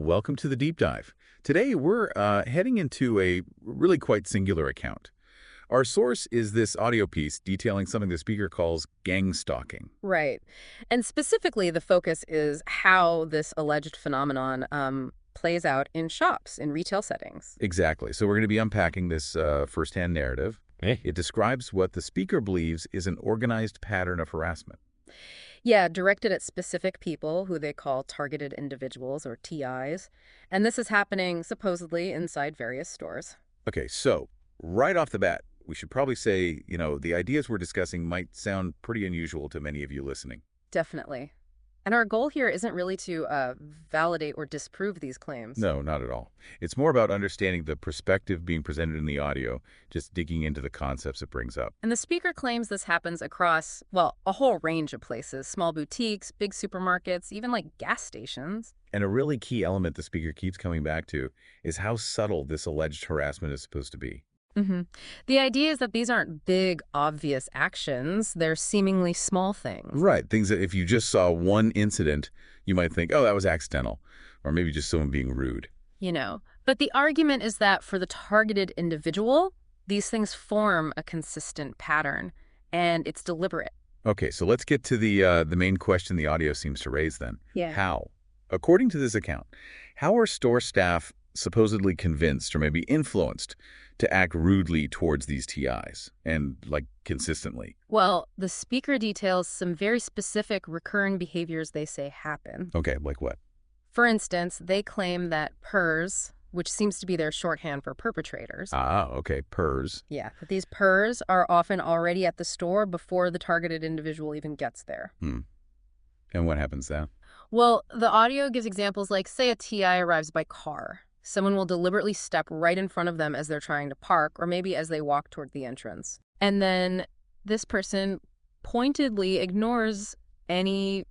Welcome to the deep dive. Today, we're heading into a really quite singular account. Our source is this audio piece detailing something the speaker calls gang stalking. Right. And specifically, the focus is how this alleged phenomenon plays out in shops, in retail settings. Exactly. So we're going to be unpacking this firsthand narrative. Eh? It describes what the speaker believes is an organized pattern of harassment. Yeah, directed at specific people who they call targeted individuals or TIs. And this is happening supposedly inside various stores. Okay, so right off the bat, we should probably say, the ideas we're discussing might sound pretty unusual to many of you listening. Definitely. And our goal here isn't really to validate or disprove these claims. No, not at all. It's more about understanding the perspective being presented in the audio, just digging into the concepts it brings up. And the speaker claims this happens across, well, a whole range of places, small boutiques, big supermarkets, even like gas stations. And a really key element the speaker keeps coming back to is how subtle this alleged harassment is supposed to be. hmm The idea is that these aren't big, obvious actions. They're seemingly small things. Right, things that if you just saw one incident, you might think, oh, that was accidental, or maybe just someone being rude. But the argument is that for the targeted individual, these things form a consistent pattern, and it's deliberate. Okay, so let's get to the main question the audio seems to raise then. Yeah. How? According to this account, how are store staff supposedly convinced or maybe influenced to act rudely towards these TIs and, consistently? Well, the speaker details some very specific recurring behaviors they say happen. Okay, like what? For instance, they claim that PERS, which seems to be their shorthand for perpetrators. Ah, okay, PERS. Yeah, but these PERS are often already at the store before the targeted individual even gets there. And what happens then? Well, the audio gives examples like, say, a TI arrives by car. Someone will deliberately step right in front of them as they're trying to park, or maybe as they walk toward the entrance. And then this person pointedly ignores any,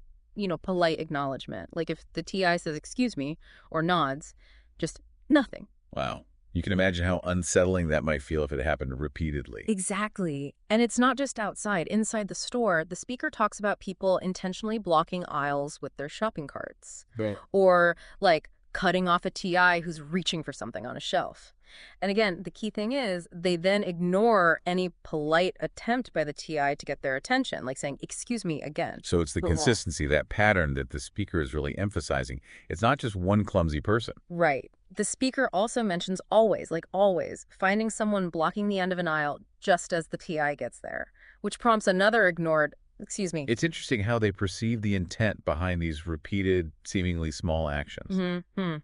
polite acknowledgement. Like if the TI says, "excuse me," or nods, just nothing. Wow. You can imagine how unsettling that might feel if it happened repeatedly. Exactly. And it's not just outside. Inside the store, the speaker talks about people intentionally blocking aisles with their shopping carts. Right. Or, like, cutting off a TI who's reaching for something on a shelf. And again, the key thing is they then ignore any polite attempt by the TI to get their attention, like saying, "excuse me," again. So it's the consistency, that pattern that the speaker is really emphasizing. It's not just one clumsy person. Right. The speaker also mentions always, like always, finding someone blocking the end of an aisle just as the TI gets there, which prompts another ignored, "excuse me." It's interesting how they perceive the intent behind these repeated, seemingly small actions. Mm-hmm.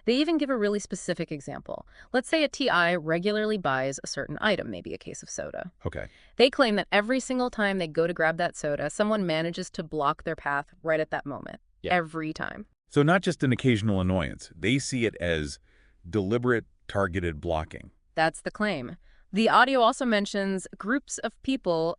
They even give a really specific example. Let's say a TI regularly buys a certain item, maybe a case of soda. Okay. They claim that every single time they go to grab that soda, someone manages to block their path right at that moment. Yeah. Every time. So not just an occasional annoyance. They see it as deliberate, targeted blocking. That's the claim. The audio also mentions groups of people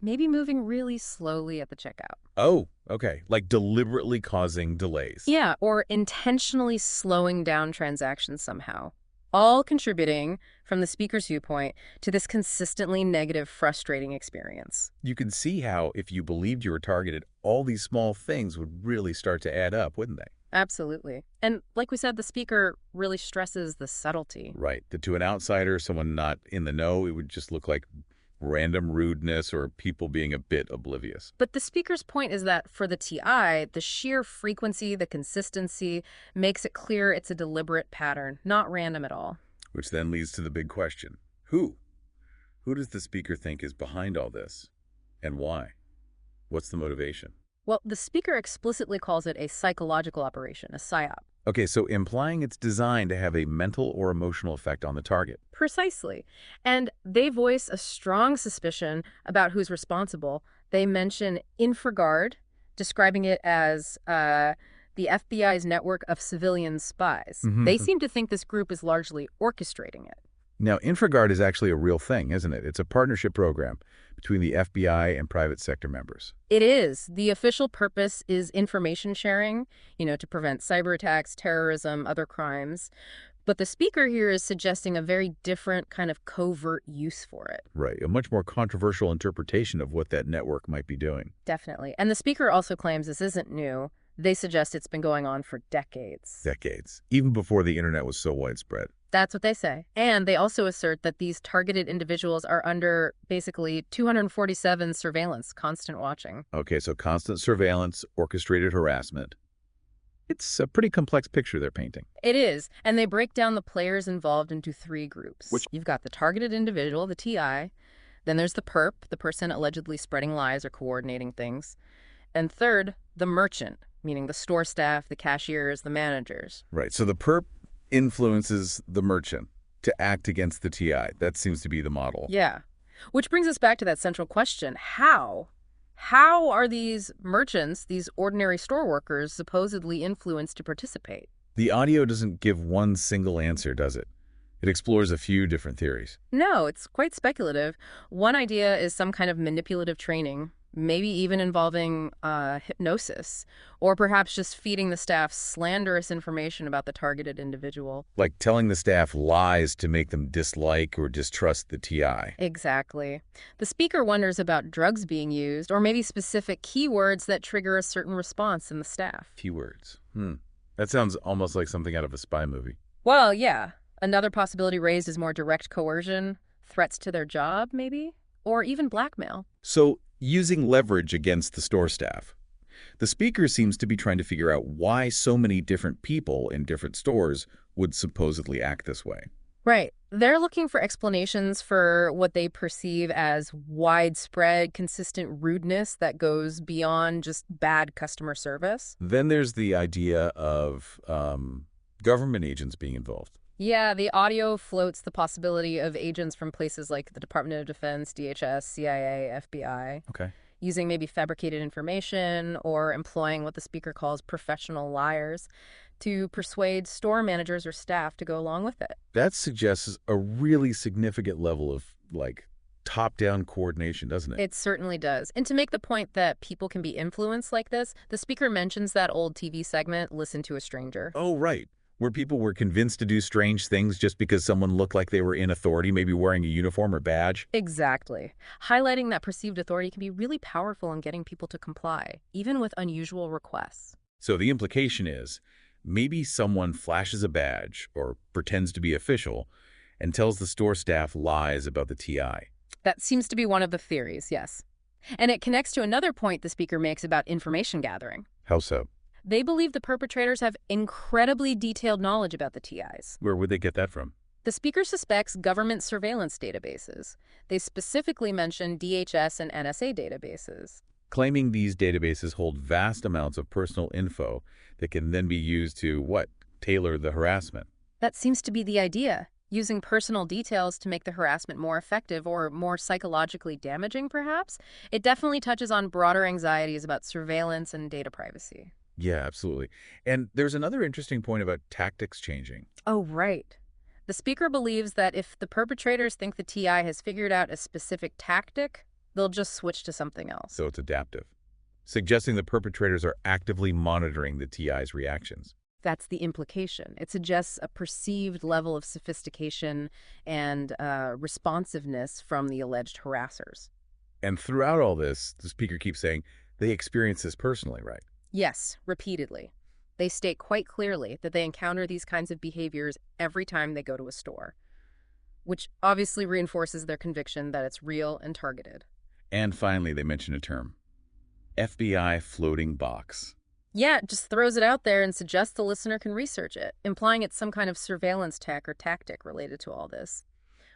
maybe moving really slowly at the checkout. Oh, okay. Like deliberately causing delays. Yeah, or intentionally slowing down transactions somehow. All contributing, from the speaker's viewpoint, to this consistently negative, frustrating experience. You can see how, if you believed you were targeted, all these small things would really start to add up, wouldn't they? Absolutely. And like we said, the speaker really stresses the subtlety. Right. That to an outsider, someone not in the know, it would just look like random rudeness or people being a bit oblivious. But the speaker's point is that for the TI, the sheer frequency, the consistency, makes it clear it's a deliberate pattern, not random at all. Which then leads to the big question. Who? Who does the speaker think is behind all this? And why? What's the motivation? Well, the speaker explicitly calls it a psychological operation, a psyop. Okay, so implying it's designed to have a mental or emotional effect on the target. Precisely. And they voice a strong suspicion about who's responsible. They mention Infraguard, describing it as the FBI's network of civilian spies. They seem to think this group is largely orchestrating it. Now, Infraguard is actually a real thing, isn't it? It's a partnership program between the FBI and private sector members. It is. The official purpose is information sharing, to prevent cyber attacks, terrorism, other crimes. But the speaker here is suggesting a very different kind of covert use for it. Right, a much more controversial interpretation of what that network might be doing. Definitely. And the speaker also claims this isn't new. They suggest it's been going on for decades. Decades, even before the internet was so widespread. That's what they say. And they also assert that these targeted individuals are under basically 247 surveillance, constant watching. Okay, so constant surveillance, orchestrated harassment. It's a pretty complex picture they're painting. It is. And they break down the players involved into three groups. Which? You've got the targeted individual, the TI. Then there's the perp, the person allegedly spreading lies or coordinating things. And third, the merchant, meaning the store staff, the cashiers, the managers. Right, so the perp influences the merchant to act against the TI. That seems to be the model. Yeah. Which brings us back to that central question. How? How are these merchants, these ordinary store workers, supposedly influenced to participate? The audio doesn't give one single answer, does it? It explores a few different theories. No, it's quite speculative. One idea is some kind of manipulative training, maybe even involving hypnosis, or perhaps just feeding the staff slanderous information about the targeted individual. Like telling the staff lies to make them dislike or distrust the TI. Exactly. The speaker wonders about drugs being used, or maybe specific keywords that trigger a certain response in the staff. Keywords. That sounds almost like something out of a spy movie. Well, yeah. Another possibility raised is more direct coercion, threats to their job, maybe, or even blackmail. So, using leverage against the store staff. The speaker seems to be trying to figure out why so many different people in different stores would supposedly act this way. Right. They're looking for explanations for what they perceive as widespread, consistent rudeness that goes beyond just bad customer service. Then there's the idea of government agents being involved. Yeah, the audio floats the possibility of agents from places like the Department of Defense, DHS, CIA, FBI, Okay. using maybe fabricated information or employing what the speaker calls professional liars to persuade store managers or staff to go along with it. That suggests a really significant level of, top-down coordination, doesn't it? It certainly does. And to make the point that people can be influenced like this, the speaker mentions that old TV segment, Listen to a Stranger. Oh, right. Where people were convinced to do strange things just because someone looked like they were in authority, maybe wearing a uniform or badge. Exactly. Highlighting that perceived authority can be really powerful in getting people to comply, even with unusual requests. So the implication is, maybe someone flashes a badge or pretends to be official and tells the store staff lies about the TI. That seems to be one of the theories, yes. And it connects to another point the speaker makes about information gathering. How so? They believe the perpetrators have incredibly detailed knowledge about the TIs. Where would they get that from? The speaker suspects government surveillance databases. They specifically mention DHS and NSA databases. Claiming these databases hold vast amounts of personal info that can then be used to, tailor the harassment. That seems to be the idea, using personal details to make the harassment more effective or more psychologically damaging, perhaps. It definitely touches on broader anxieties about surveillance and data privacy. Yeah, absolutely. And there's another interesting point about tactics changing. Oh, right. The speaker believes that if the perpetrators think the TI has figured out a specific tactic, they'll just switch to something else. So it's adaptive, suggesting the perpetrators are actively monitoring the TI's reactions. That's the implication. It suggests a perceived level of sophistication and responsiveness from the alleged harassers. And throughout all this, the speaker keeps saying they experience this personally, right? Yes, repeatedly. They state quite clearly that they encounter these kinds of behaviors every time they go to a store, which obviously reinforces their conviction that it's real and targeted. And finally, they mention a term, FBI floating box. Yeah, it just throws it out there and suggests the listener can research it, implying it's some kind of surveillance tech or tactic related to all this.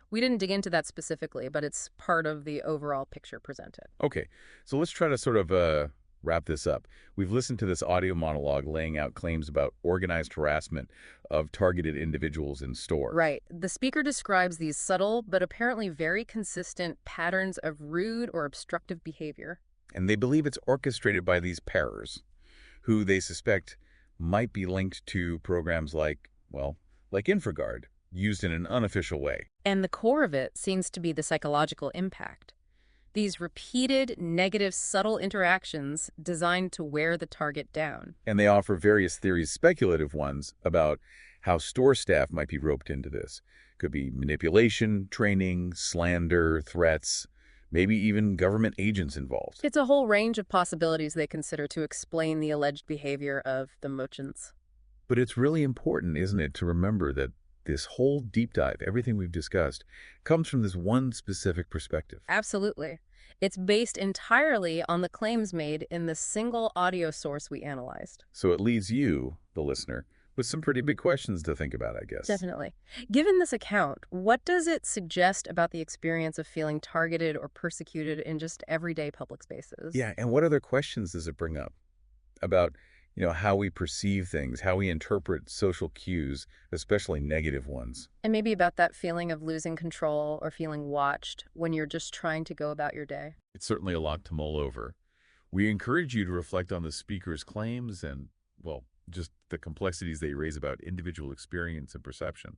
We didn't dig into that specifically, but it's part of the overall picture presented. Okay, so let's try to sort of wrap this up. We've listened to this audio monologue laying out claims about organized harassment of targeted individuals in store. Right. The speaker describes these subtle but apparently very consistent patterns of rude or obstructive behavior. And they believe it's orchestrated by these perers, who they suspect might be linked to programs like Infraguard, used in an unofficial way. And the core of it seems to be the psychological impact. These repeated, negative, subtle interactions designed to wear the target down. And they offer various theories, speculative ones, about how store staff might be roped into this. Could be manipulation, training, slander, threats, maybe even government agents involved. It's a whole range of possibilities they consider to explain the alleged behavior of the merchants. But it's really important, isn't it, to remember that this whole deep dive, everything we've discussed, comes from this one specific perspective. Absolutely. It's based entirely on the claims made in the single audio source we analyzed. So it leaves you, the listener, with some pretty big questions to think about, I guess. Definitely. Given this account, what does it suggest about the experience of feeling targeted or persecuted in just everyday public spaces? Yeah, and what other questions does it bring up about, how we perceive things, how we interpret social cues, especially negative ones? And maybe about that feeling of losing control or feeling watched when you're just trying to go about your day. It's certainly a lot to mull over. We encourage you to reflect on the speaker's claims and, well, just the complexities they raise about individual experience and perception.